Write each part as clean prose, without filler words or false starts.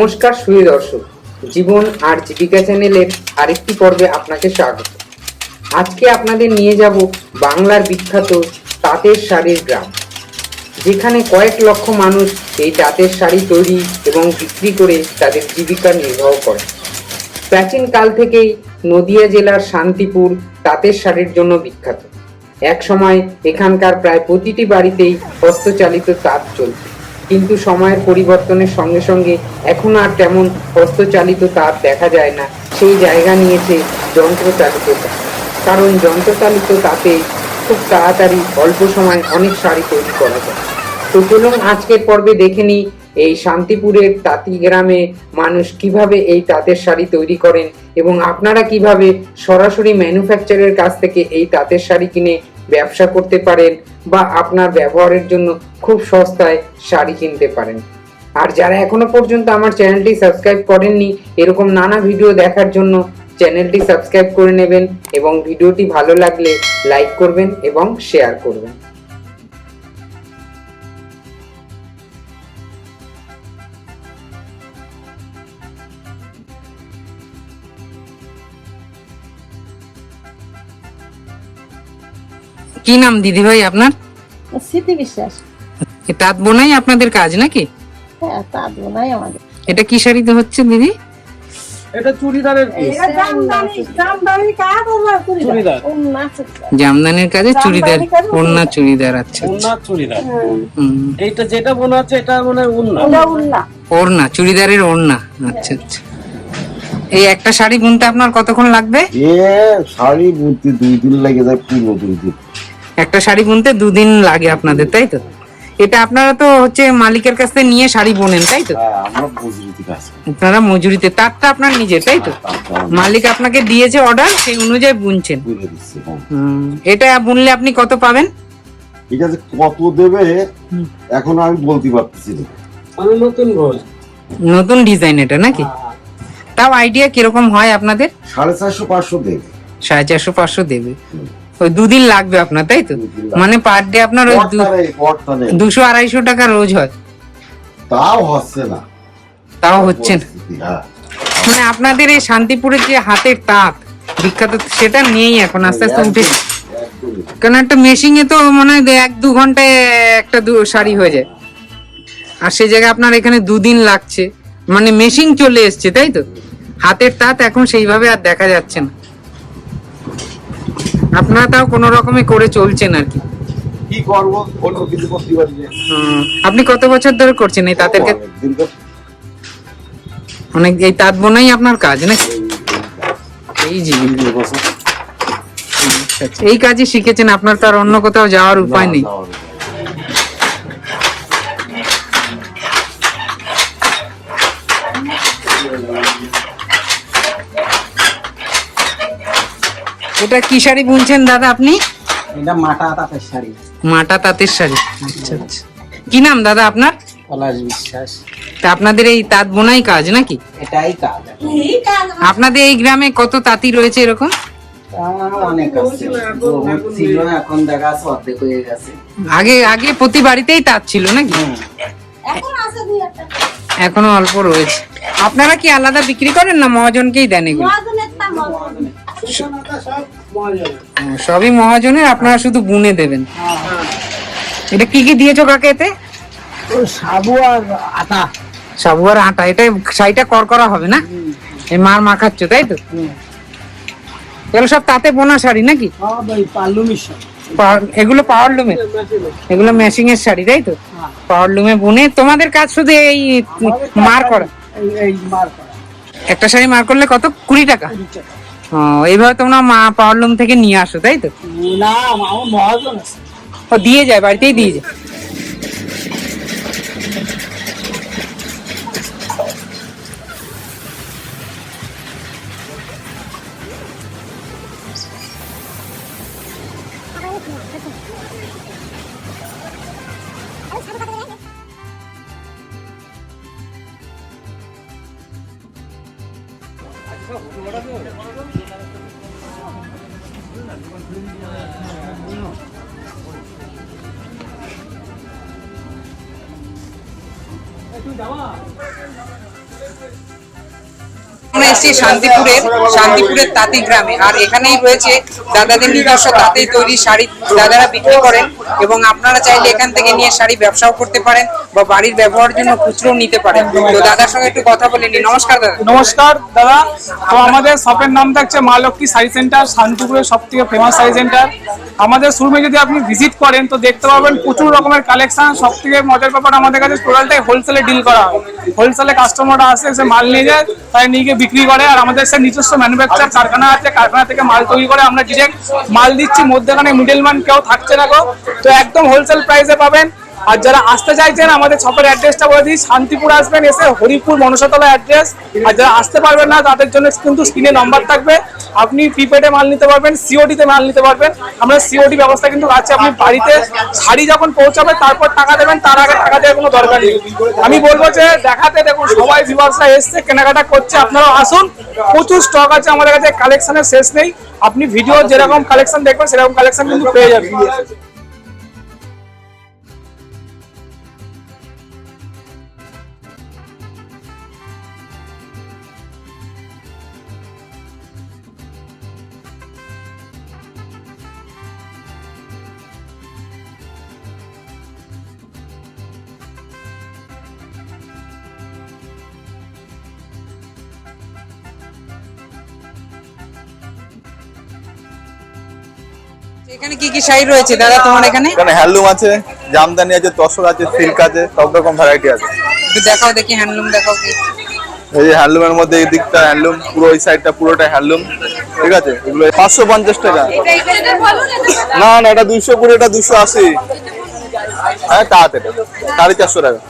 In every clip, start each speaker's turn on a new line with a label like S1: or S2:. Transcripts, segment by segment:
S1: নমস্কার সুধী দর্শক, জীবন আর জীবিকা চ্যানেলের আরেকটি পর্বে আপনাকে স্বাগত। আজকে আপনাদের নিয়ে যাব বাংলার বিখ্যাত তাঁতের শাড়ির গ্রাম, যেখানে কয়েক লক্ষ মানুষ এই তাঁতের শাড়ি তৈরি এবং বিক্রি করে তাদের জীবিকা নির্বাহ করে। প্রাচীন কাল থেকেই নদিয়া জেলার শান্তিপুর তাঁতের শাড়ির জন্য বিখ্যাত। এক সময় এখানকার প্রায় প্রতিটি বাড়িতেই হস্তচালিত তাঁত চলত, কিন্তু সময়ের পরিবর্তনের সঙ্গে সঙ্গে এখন আর তেমন হস্তচালিত তাঁত দেখা যায় না। সেই জায়গা নিয়েছে যন্ত্রচালিত তাঁত, কারণ যন্ত্রচালিত তাঁতে খুব তাড়াতাড়ি অল্প সময় অনেক শাড়ি তৈরি করা যায়। তো চলুন আজকের পর্বে দেখে নিই এই শান্তিপুরের তাঁতি গ্রামে মানুষ কিভাবে এই তাঁতের শাড়ি তৈরি করেন এবং আপনারা কিভাবে সরাসরি ম্যানুফ্যাকচারের কাছ থেকে এই তাঁতের শাড়ি কিনে ব্যবসা করতে পারেন বা আপনার ব্যবহারের জন্য খুব সস্তায় শাড়ি কিনতে পারেন। আর যারা এখনো পর্যন্ত আমার চ্যানেলটি সাবস্ক্রাইব করেননি, এরকম নানা ভিডিও দেখার জন্য চ্যানেলটি সাবস্ক্রাইব করে নেবেন এবং ভিডিওটি ভালো লাগলে লাইক করবেন এবং শেয়ার করবেন। কি নাম দিদি ভাই আপনার?
S2: স্মৃতি বিশ্বাস।
S1: তাঁত বোনাই আপনাদের কাজ নাকি?
S2: হ্যাঁ, তাঁত বোনাই আমাদের।
S1: এটা কি শাড়িতে হচ্ছে দিদি?
S3: এটা চুড়িদারের পিস। চুড়িদার।
S1: জামদানির কাজে চুড়িদার, ওড়না চুড়িদার। আচ্ছা
S3: ওন্না চুড়িদার।
S1: হুম,
S3: এইটা যেটা বোনা আছে এটা মানে ওন্না।
S1: ওড়না চুড়িদারের ওড়না। আচ্ছা আচ্ছা। এই একটা শাড়ি বুনতে আপনার কতক্ষণ লাগবে?
S4: শাড়ি বুনতে 2 দিন লাগে যায়, পুরো 2 দিন।
S1: একটা শাড়ি বুনতে 2 দিন লাগে আপনাদের, তাই তো? এটা আপনারা তো হচ্ছে মালিকের কাছ থেকে নিয়ে শাড়ি বোনেন, তাই তো?
S4: হ্যাঁ, আমরা মজুরিতে কাজ করি।
S1: আপনারা মজুরিতে, তারটা আপনার নিজের, তাই তো? মালিক আপনাকে দিয়েছে অর্ডার, সেই অনুযায়ী বুনছেন।
S4: বুনে দিচ্ছে, হ্যাঁ।
S1: এটা বুনলে আপনি কত পাবেন?
S4: এটা যে কত দেবে এখন আমি বলতে পারতেছি না।
S3: মানে নতুন রোজ।
S1: নতুন ডিজাইন এটা নাকি? তাও আইডিয়া কিরকম হয় আপনাদের?
S4: 450-500 দেবে।
S1: 450-500 দেবে। ওই 2 দিন লাগবে আপনার, তাই তো? মানে পার ডে আপনার ওই 200-250 টাকা রোজ হয়।
S4: তাও হচ্ছে না।
S1: তাও হচ্ছে না।
S4: হ্যাঁ।
S1: মানে আপনাদের এই শান্তিপুরের যে হাতের তাঁত বিখ্যাত, সেটা নেই এখন, আস্তে আস্তে উঠে। কারণ একটা মেশিং এ তো মনে হয় 1-2 ঘন্টায় একটা শাড়ি হয়ে যায়, আর সেই জায়গায় আপনার এখানে 2 দিন লাগছে। মানে মেশিং চলে এসছে, তাই তো? হাতের তাঁত এখন সেইভাবে আর দেখা যাচ্ছে না। আপনারা তাও কোনো রকমে করে চলছেন আর কি।
S4: কি করব, অন্য কিছু করতে পারি না।
S1: আপনি কত বছর ধরে করছেন এই তাঁতের কাজ? অনেক। এই তাঁত বোনাই আপনার কাজ নাকি? এই জীবিকা, এই কাজই শিখেছেন, আপনার তো আর অন্য কোথাও যাওয়ার উপায় নেই। এটা কি শাড়ি বুনছেন দাদা আপনি?
S3: এটা মাটা তাঁতের শাড়ি।
S1: মাটা তাঁতের শাড়ি। আচ্ছা আচ্ছা। কি নাম দাদা আপনার?
S3: পলাশ বিশ্বাস।
S1: তা আপনাদের এই তাঁত বোনাই কাজ নাকি?
S3: এটাই কাজ।
S1: আপনাদের এই গ্রামে কত তাঁতি রয়েছে এরকম?
S3: অনেক আছে। ছিল, এখন দেখা যাচ্ছে অর্ধেক হয়ে গেছে।
S1: আগে আগে প্রতি বাড়িতেই তাঁত ছিল নাকি? এখনো অল্প রয়েছে। আপনারা কি আলাদা বিক্রি করেন না মহাজনকেই দেন এগুলো? সবই মহাজনের, আপনারা শুধু বুনে দেবেন। এটা কি কি দিয়েছো কাকে এতে?
S3: সাবু আর আটা।
S1: সাবু আর আটা। এটা শাড়িটা করকরা হবে না? এই মার মাখাচ্ছ, তাই তো? এগুলো সব তাঁতে বোনা শাড়ি নাকি? এগুলো পাওয়ার লুমে? এগুলো মেশিং এর শাড়ি, তাই তো? পাওয়ার লুমে বুনে তোমাদের কাজ শুধু এই মার করা? একটা শাড়ি মার করলে কত? 20 টাকা? এইভাবে তোমরা পাওয়ার লুম থেকে নিয়ে আসো, তাই তো?
S3: না, আমার মহাজন আছে।
S1: ও দিয়ে যায়, বাড়িতেই দিয়ে যায়। আমরা এসেছি শান্তিপুরের তাঁতি গ্রামে, আর এখানেই রয়েছে দাদাদের নিজস্ব তাঁতি তৈরি শাড়ি দাদারা বিক্রি করেন, এবং আপনারা চাইলে এখান থেকে নিয়ে শাড়ি ব্যবসাও করতে পারেন বা বাড়ির ব্যবহারের জন্য খুচরো নিতে পারেন। তো দাদার সঙ্গে একটু কথা বলে নি। নমস্কার দাদা।
S5: নমস্কার দাদা। তো আমাদের শপের নাম থাকছে মা লক্ষ্মী শাড়ি সেন্টার, শান্তিপুরের সব থেকে ফেমাস শাড়ি সেন্টার। আমাদের শোরুমে যদি আপনি ভিজিট করেন তো দেখতে পাবেন প্রচুর রকমের কালেকশন। সব থেকে মজার ব্যাপার আমাদের কাছে টোটালটাই হোলসেলে ডিল করা হয়। হোলসেলে কাস্টমাররা আসে, সে মাল নিয়ে যায়, তাই নিয়ে গিয়ে বিক্রি করে। আর আমাদের সে নিজস্ব ম্যানুফ্যাকচার কারখানা আছে, কারখানা থেকে মাল তৈরি করে আমরা ডিরেক্ট মাল দিচ্ছি, মধ্যখানে মিডলম্যান কেউ থাকছে না গো। তো একদম হোলসেল প্রাইসে পাবেন। আর যারা আসতে চাইছেন আমাদের শপের অ্যাড্রেসটা বলে দিই, শান্তিপুর আসবেন, এসে হরিপুর মনসাতলা অ্যাড্রেস। আর যারা আসতে পারবেন না তাদের জন্য কিন্তু স্ক্রিনে নাম্বার থাকবে, আপনি প্রিপেডে মাল নিতে পারবেন, সিওডিতে মাল নিতে পারবেন। আমরা সিওডি ব্যবস্থা কিন্তু আছে। আপনি বাড়িতে শাড়ি যখন পৌঁছাবে তারপর টাকা দেবেন, তার আগে টাকা দেওয়ার কোনো দরকার নেই। আমি বলবো যে দেখাতে, দেখুন সবাই ভিউয়ার্সরা এসছে, কেনাকাটা করছে, আপনারাও আসুন। প্রচুর স্টক আছে আমাদের কাছে, কালেকশনের শেষ নেই। আপনি ভিডিও যেরকম কালেকশন দেখবেন সেরকম কালেকশন কিন্তু পেয়ে যাবেন।
S1: এখানে কি কি শাড়ি রয়েছে দাদা তোমার এখানে?
S6: এখানে হ্যান্ডলুম আছে, জামদানি আছে, তসর আছে, সিল্ক আছে, সব রকম ভ্যারাইটি আছে।
S1: একটু দেখাও দেখি, হ্যান্ডলুম দেখাও কি।
S6: এই যে হ্যান্ডলুমের মধ্যে এই দিকটা হ্যান্ডলুম, পুরো ওই সাইডটা পুরোটা হ্যান্ডলুম, ঠিক আছে। এগুলো 550 টাকা। না না, এটা 220, এটা 280। হ্যাঁ তাতে 450 টাকা।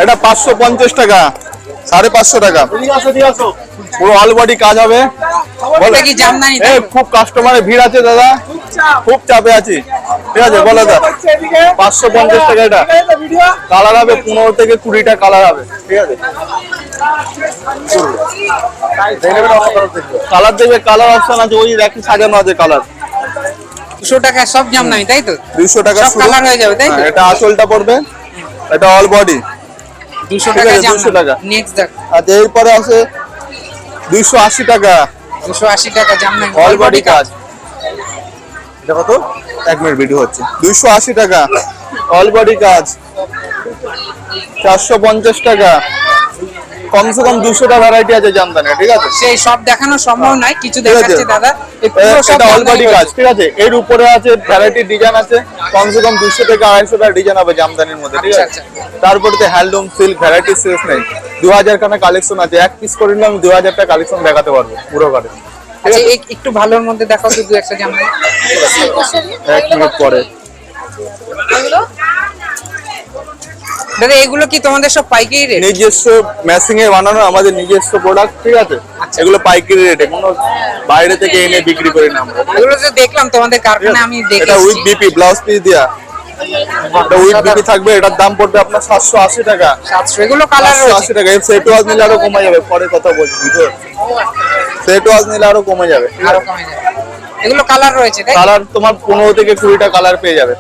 S6: এটা 550 টাকা, 550 টাকা। পুরো অল বডি কাজ হবে।
S1: এটা কি জামদানি?
S6: এই খুব কাস্টমারের ভিড় আছে দাদা, খুব চাপে আছি, ঠিক আছে। বলো দাদা 550 টাকা। এটা কালার হবে 15 থেকে 20টা কালার হবে, ঠিক আছে। কালার দেবে, কালার অপশন আছে, ওই দেখি সাজানো আছে কালার।
S1: 200 টাকা সব জামদানি, তাই তো?
S6: 200 টাকা
S1: সব কালার হয়ে যাবে, তাই তো?
S6: এটা আঁচলটা পড়বে, এটা অল বডি
S1: 200 টাকা
S6: 200 টাকা।
S1: নেক্সট দেখ,
S6: আর এরপরে আছে 280 টাকা,
S1: 280 টাকা জামদানি
S6: অল বডি কাজ। দেখো তো, 1 মিনিট ভিডিও হচ্ছে। 280 টাকা অল বডি কাজ। 450 টাকা। কমসে কম 200টা ভ্যারাইটি আছে জামদানি, ঠিক আছে।
S1: সেই সব দেখানো সম্ভব নয়, কিছু দেখাচ্ছে দাদা। এই পুরো সব
S6: এটা অল বডি
S1: জামদানি
S6: কাজ,
S1: রয়েছে।
S6: ঠিক আছে। এর উপরে আছে ভ্যারাইটি ডিজাইন আছে, কমসে কম 200 থেকে 250টা ডিজাইন হবে জামদানির মধ্যে, ঠিক আছে।
S1: আচ্ছা,
S6: তারপরে তো হ্যান্ডলুম, সিল্ক ভ্যারাইটি শেষ নেই। 2000 খানা কালেকশন আছে, এক পিস করে নিলে আমি 2000টা কালেকশন দেখাতে পারবো পুরো ঘরে।
S1: আচ্ছা, একটু ভালোর মধ্যে দেখাও তো, 2-1টা জামদানি।
S6: 1 মিনিট পরে।
S1: দাদা এগুলো কি তোমাদের সব পাইকারি রেট?
S6: নিজস্ব মেশিং এ বানানো আমাদের নিজস্ব প্রোডাক্ট, ঠিক আছে।
S1: আচ্ছা।
S6: এগুলো পাইকারি রেটে, কোনো বাইরে থেকে এনে বিক্রি করি না আমরা।
S1: এগুলো তো দেখলাম তোমাদের কারখানায়, আমি
S6: এটা উইথ
S1: দেখেছি।
S6: বিপি, ব্লাউজ পিস দেয়া। এটা উইথ বিপি থাকবে, এটার দাম পড়বে আপনার 780 টাকা।
S1: 700, এগুলো কালার
S6: 780
S1: রয়েছে।
S6: টাকা। সেট ওয়াজ নিলে আরো কমে যাবে, পরে কথা বলছি ভিডিও। সেট ওয়াজ নিলে আরো কমে যাবে, ঠিক
S1: আরো
S6: আছে।
S1: কমে যাবে। এগুলো কালার রয়েছে, তাই?
S6: কালার তোমার 15 থেকে 20টা কালার পেয়ে যাবে।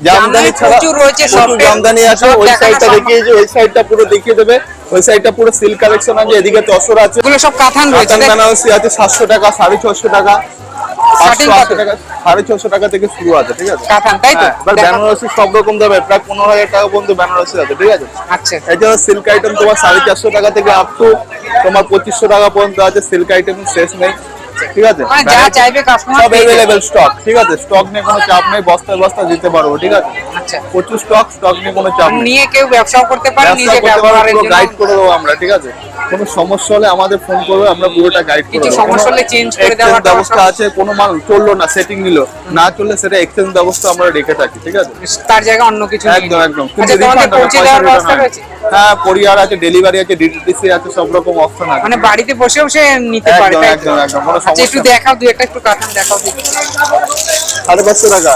S6: জামদানি ছাড়া
S1: প্রচুর রয়েছে,
S6: প্রচুর
S1: সব
S6: জামদানি আছে।
S1: সব
S6: ওই
S1: দেখানো
S6: সাইডটা
S1: সম্ভব।
S6: দেখিয়ে যে, ওই সাইডটা পুরো দেখিয়ে দেবে। ওই সাইডটা পুরো সিল্ক কালেকশন আছে, এদিকে তসর আছে,
S1: এগুলো সব কাতান রয়েছে,
S6: কাতান
S1: তাই?
S6: বেনারসি আছে। 700 টাকা, 650 টাকা,
S1: Starting
S6: 580
S1: কত?
S6: টাকা, 650 টাকা থেকে শুরু আছে, ঠিক আছে।
S1: কাতান, তাই তো?
S6: হ্যাঁ, এবার
S1: দেখাও।
S6: বেনারসি সব রকম দামে, প্রায় 15,000 টাকা পর্যন্ত বেনারসি আছে, ঠিক আছে।
S1: আচ্ছা,
S6: এছাড়া সিল্ক আইটেম তোমার 450 টাকা থেকে আপ টু তোমার 2500 টাকা পর্যন্ত আছে। সিল্ক আইটেম শেষ নেই, ঠিক আছে।
S1: মানে যা চাইবে কাস্টমার
S6: সব অ্যাভেলেবেল স্টক, ঠিক আছে। স্টক নিয়ে কোনো চাপ নেই, বস্তায় বস্তা দিতে পারবো, ঠিক আছে।
S1: আচ্ছা,
S6: প্রচুর স্টক নিয়ে কোনো চাপ নেই।
S1: নিয়ে কেউ ব্যবসাও করতে পারে,
S6: ব্যবসা
S1: নিজে
S6: করতে পারবো,
S1: ব্যবহারের
S6: পুরো
S1: জন্য।
S6: গাইড করে দেবো আমরা, ঠিক আছে। কোনো সমস্যা হলে আমাদের ফোন করবে, আমরা পুরোটা গাইড করে
S1: কিছু
S6: দেবো।
S1: সমস্যা হলে চেঞ্জ করে দেওয়ার
S6: ব্যবস্থা আছে। কোনো মাল চললো না, সেটিং নিল না, চললে সেটা এক্সচেঞ্জ ব্যবস্থা আমরা রেখে থাকি, ঠিক আছে।
S1: তার জায়গায় অন্য কিছু নিয়ে
S6: একদম
S1: নিবে।
S6: একদম।
S1: আচ্ছা, তোমাদের পৌঁছে দেওয়ার ব্যবস্থা রয়েছে?
S6: হ্যাঁ, কোরিয়ার আছে, ডেলিভারি আছে, ডিটিডিসি আছে, সব রকম অপশন আছে।
S1: মানে বাড়িতে বসে বসে নিতে পারে,
S6: একদম
S1: তাই তো?
S6: একদম একদম, কোনো
S1: আচ্ছা, একটু
S6: সমস্যা নেই।
S1: দেখাও, 2-1টা একটু কাতান দেখাও দেখি।
S6: 550 টাকা।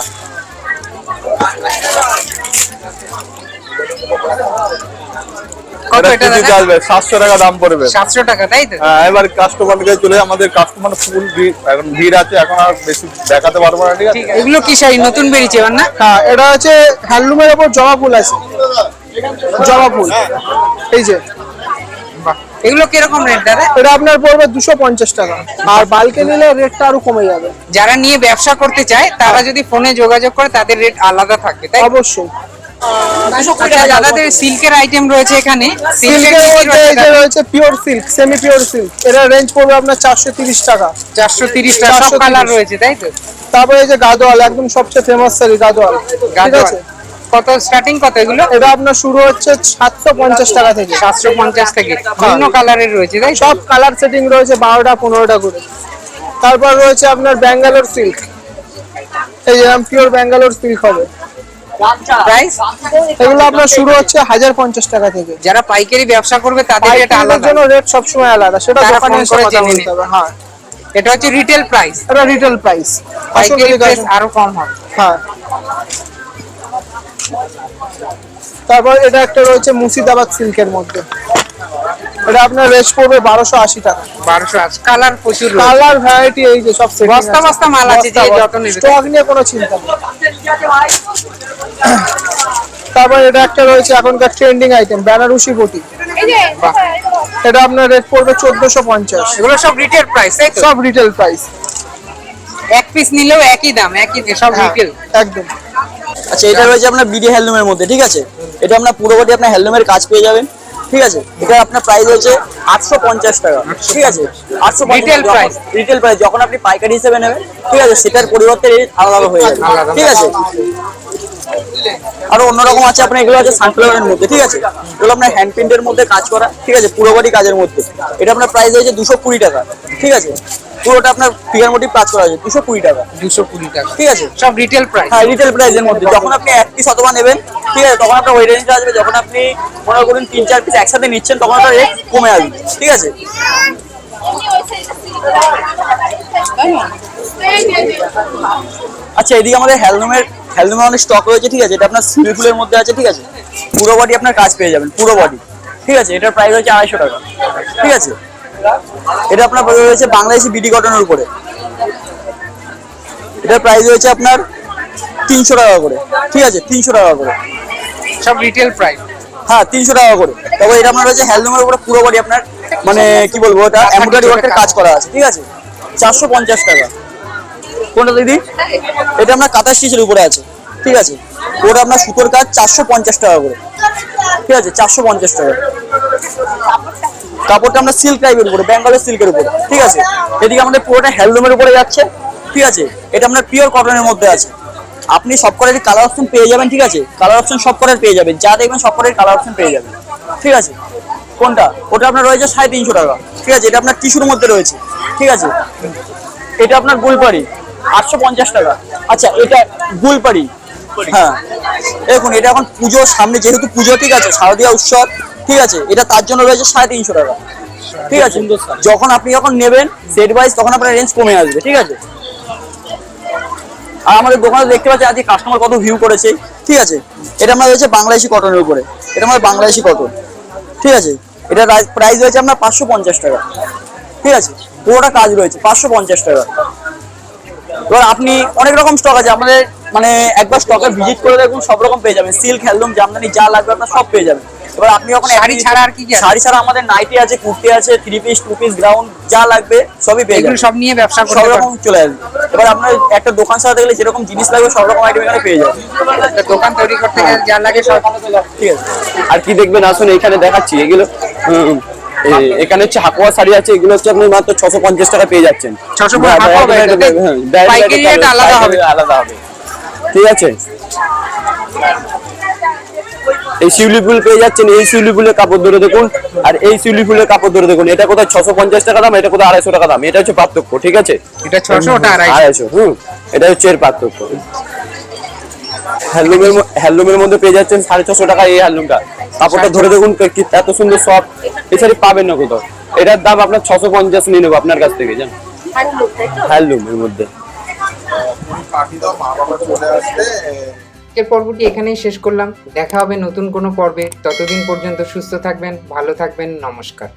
S1: কত এটা দাদা?
S6: আসবে 700 টাকা দাম পড়বে।
S1: 700 টাকা, তাই তো?
S6: হ্যাঁ, এবার কাস্টমারকে চলে, আমাদের কাস্টমার ফুল এখন ভিড় আছে, এখন আর বেশি দেখাতে পারবো না, ঠিক আছে?
S1: ঠিক আছে। এগুলো কি শাড়ি নতুন বেরিয়েছে এবার না?
S5: হ্যাঁ, এটা হচ্ছে হ্যান্ডলুমের উপর জবা ফুল আছে, জবা ফুল এই যে।
S1: বাহ, এগুলো কিরকম রেট দাদা?
S5: এটা আপনার পড়বে 250 টাকা, আর বালকে নিলে রেটটা আরো কমে যাবে।
S1: যারা নিয়ে ব্যবসা করতে চায় তারা যদি ফোনে যোগাযোগ করে তাদের রেট আলাদা থাকবে, তাই?
S5: অবশ্যই।
S1: আচ্ছা দাদাদের সিল্কের আইটেম রয়েছে এখানে।
S5: সিল্কের মধ্যে এই যে রয়েছে pure silk, semi pure silk, এর রেঞ্জ পড়বে আপনার 430 টাকা।
S1: 430 টাকা, সব
S5: 430
S1: কালার রয়েছে, তাই তো?
S5: তারপরে এই যে গাদোয়াল, একদম সবচেয়ে ফেমাস শাড়ি গাদোয়াল, ঠিক
S1: গাদোয়াল।
S5: আছে?
S1: কত স্টার্টিং, কত এগুলো?
S5: এটা আপনার শুরু হচ্ছে 750 টাকা থেকে।
S1: 750 থেকে বিভিন্ন কালারের রয়েছে, তাই?
S5: সব কালার সেটিং রয়েছে 12টা 15টা করে। তারপর রয়েছে আপনার ব্যাঙ্গালোর সিল্ক, এই যে পিওর ব্যাঙ্গালোর সিল্ক হবে।
S1: প্রাইস
S5: এগুলো আপনার শুরু হচ্ছে 1050 টাকা থেকে।
S1: যারা পাইকারি ব্যবসা করবে তাদের রেট
S5: পাইকারিদের
S1: আলাদা,
S5: জন্য রেট সবসময় আলাদা, সেটা
S1: তারা
S5: দোকানে
S1: ফোন
S5: এসে
S1: করে
S5: কথা
S1: জেনে
S5: বলতে
S1: নিতে
S5: হবে। হ্যাঁ,
S1: এটা হচ্ছে রিটেল প্রাইস,
S5: এটা রিটেল প্রাইস,
S1: পাইকারি প্রাইস আরো কম হবে।
S5: হ্যাঁ। তারপর এটা একটা রয়েছে মুর্শিদাবাদ সিল্কের মধ্যে, এটা আপনার রেট পড়বে 1280 টাকা।
S1: 1200 কালার প্রচুর রয়েছে।
S5: কালার ভ্যারাইটি এই যে সব setting
S1: বস্তা
S5: আছে।
S1: বস্তা মাল আছে, যে
S5: বস্তা
S1: যত নেবে।
S5: স্টক নিয়ে কোনো চিন্তা নেই। তারপর এটা একটা রয়েছে এখনকার ট্রেন্ডিং আইটেম, বেনারসি বুটি,
S1: বাহ,
S5: এটা আপনার রেট পড়বে 1450।
S1: এগুলো সব রিটেল প্রাইস, তাই তো?
S5: সব রিটেল প্রাইস,
S1: এক পিস নিলেও একই দাম, একই সব রিটেল।
S5: একদম।
S7: আচ্ছা, এটা রয়েছে আপনার বিডি হ্যান্ডলুমের মধ্যে, ঠিক আছে? এটা আপনার পুরোপুরি আপনার হ্যান্ডলুমের কাজ পেয়ে যাবেন, ঠিক আছে? এটা আপনার প্রাইস হচ্ছে 850 টাকা, ঠিক আছে? 850
S1: Retail price।
S7: Retail price. যখন আপনি পাইকারি হিসেবে নেবেন, ঠিক আছে, সেটার পরিবর্তে রেট আলাদা হয়ে যাবে,
S1: আলাদা।
S7: ঠিক আছে? আরো অন্যরকম আছে আপনার, এগুলো আছে সানফ্লাওয়ারের মধ্যে, ঠিক আছে? এগুলো আপনার হ্যান্ড প্রিন্টের মধ্যে কাজ করা, ঠিক আছে, পুরো বডি কাজের মধ্যে। এটা আপনার প্রাইস হয়েছে 220 টাকা, ঠিক আছে? পুরোটা আপনার ফিগার মোটিভ কাজ করা আছে, 220 টাকা,
S1: 220 টাকা,
S7: ঠিক আছে?
S1: সব রিটেল প্রাইস।
S7: হ্যাঁ, রিটেল প্রাইসের মধ্যে। যখন আপনি এক পিস অথবা নেবেন, ঠিক আছে, তখন আপনার ওই রেঞ্জটা আসবে। যখন আপনি মনে করুন 3-4 পিস একসাথে নিচ্ছেন, তখন আপনার রেট কমে আসবে, ঠিক আছে? আচ্ছা, এদিকে আমাদের হ্যান্ডলুমের অনেক স্টক রয়েছে, ঠিক আছে? এটা আপনার সিলিফুলের মধ্যে আছে, ঠিক আছে? পুরো বডি আপনার কাজ পেয়ে যাবেন, পুরো বডি, ঠিক আছে? এটার প্রাইস হচ্ছে 250 টাকা, ঠিক আছে? এটা আপনার রয়েছে বাংলাদেশি বিডি কটনের উপরে, এটার প্রাইস হয়েছে আপনার 300 টাকা করে, ঠিক আছে? 300 টাকা করে,
S1: সব রিটেল প্রাইস।
S7: হ্যাঁ, 300 টাকা করে। তবে এটা আপনার রয়েছে হ্যান্ডলুমের উপরে পুরো বডি আপনার, মানে কি বলবো, ওটা এমব্রয়ডারি ওয়ার্কের কাজ করা আছে, ঠিক আছে? 450 টাকা। কোনটা দিদি? এটা আপনার কাঁথা স্টিচের উপরে আছে, ঠিক আছে? ওটা আপনার সুতোর কাজ 450 টাকা করে, ঠিক আছে? 450 টাকা। কাপড়টা আমরা সিল্ক টাইপের উপরে, বেঙ্গলের সিল্কের উপরে, ঠিক আছে? এদিকে আমাদের পুরোটা হ্যান্ডলুমের উপরে যাচ্ছে, ঠিক আছে? এটা আপনার পিওর কটনের মধ্যে আছে। আপনি সব কটারই কালার অপশন পেয়ে যাবেন, ঠিক আছে? কালার অপশন সব কটার পেয়ে যাবেন, যা দেখবেন সব কটারই কালার অপশন পেয়ে যাবেন, ঠিক আছে? কোনটা? ওটা আপনার রয়েছে 350 টাকা, ঠিক আছে? এটা আপনার টিস্যুর মধ্যে রয়েছে, ঠিক আছে? এটা আপনার গুলপাড়ি 850 টাকা। আচ্ছা, এটা গুলপাড়ি, হ্যাঁ, দেখুন এটা এখন পুজোর সামনে, যেহেতু পুজো, ঠিক আছে, শারদীয়া উৎসব, ঠিক আছে? এটা তার জন্য রয়েছে 350 টাকা, ঠিক আছে? যখন আপনি নেবেন সেট ওয়াইজ, তখন আপনার রেঞ্জ কমে আসবে, ঠিক আছে? আর আমাদের দোকানে দেখতে পাচ্ছি আজকে কাস্টমার কত ভিউ করেছে, ঠিক আছে? এটা আমরা রয়েছে বাংলাদেশি কটনের উপরে, এটা আমাদের বাংলাদেশি কটন, ঠিক আছে? এটা প্রাইস রয়েছে আপনার 550 টাকা, ঠিক আছে? পুরোটা কাজ রয়েছে 550 টাকা। এবার আপনি অনেক রকম স্টক আছে আমাদের, মানে একবার স্টকে ভিজিট করে দেখুন, সব রকম পেয়ে যাবেন, সিল্ক, হ্যান্ডলুম, জামদানি, যা লাগবে আপনার সব পেয়ে যাবেন। এবার আপনি যখন
S1: শাড়ি ছাড়া আর কি কি আছে?
S7: শাড়ি ছাড়া আমাদের নাইটি আছে, কুর্তি আছে, 3 পিস, 2 পিস, গ্রাউন্ড, যা লাগবে সবই পেয়ে
S1: এগুলো
S7: যাবেন।
S1: সব নিয়ে ব্যবসা
S7: সব
S1: করতে
S7: রকম
S1: পারবেন।
S7: চলে আসবে। এবার আপনার একটা দোকান সাজাতে গেলে যেরকম জিনিস লাগবে সব রকম আইটেম এখানে পেয়ে যাবেন,
S1: একটা দোকান তৈরি করতে গেলে যা লাগে সব।
S7: ঠিক আছে?
S8: আর কি দেখবেন আসুন, এখানে দেখাচ্ছি এগুলো। এখানে হচ্ছে হাকুয়া শাড়ি আছে, এগুলো হচ্ছে আপনি মাত্র 650 টাকা পেয়ে যাচ্ছেন।
S1: 650 হাকুয়া ব্যাগ, পাইকারি রেট আলাদা হবে।
S8: আলাদা হবে, ঠিক আছে? এই শিউলি ফুল পেয়ে যাচ্ছেন, এই শিউলি ফুলের কাপড় ধরে দেখুন, আর এই শিউলি ফুলের কাপড় ধরে দেখুন। এটা কোথায় 650 টাকা দাম, এটা কোথায় 250 টাকা দাম। এটা হচ্ছে পার্থক্য, ঠিক আছে?
S1: এটা 600, ওটা
S8: 250। এটা হচ্ছে এর পার্থক্য। হ্যান্ডলুমের মধ্যে পেয়ে যাচ্ছেন 650 টাকা এই হ্যান্ডলুমটা। কাপড়টা ধরে দেখুন, এত সুন্দর সফট, এই শাড়ি পাবেন না কোথাও। এটার দাম আপনার 650 নিয়ে নেবো আপনার কাছ থেকে, জান? হ্যান্ডলুমের মধ্যে
S1: আজকের পর্বটি এখানেই শেষ করলাম। দেখা হবে নতুন কোনো পর্বে। ততদিন পর্যন্ত সুস্থ থাকবেন, ভালো থাকবেন। নমস্কার।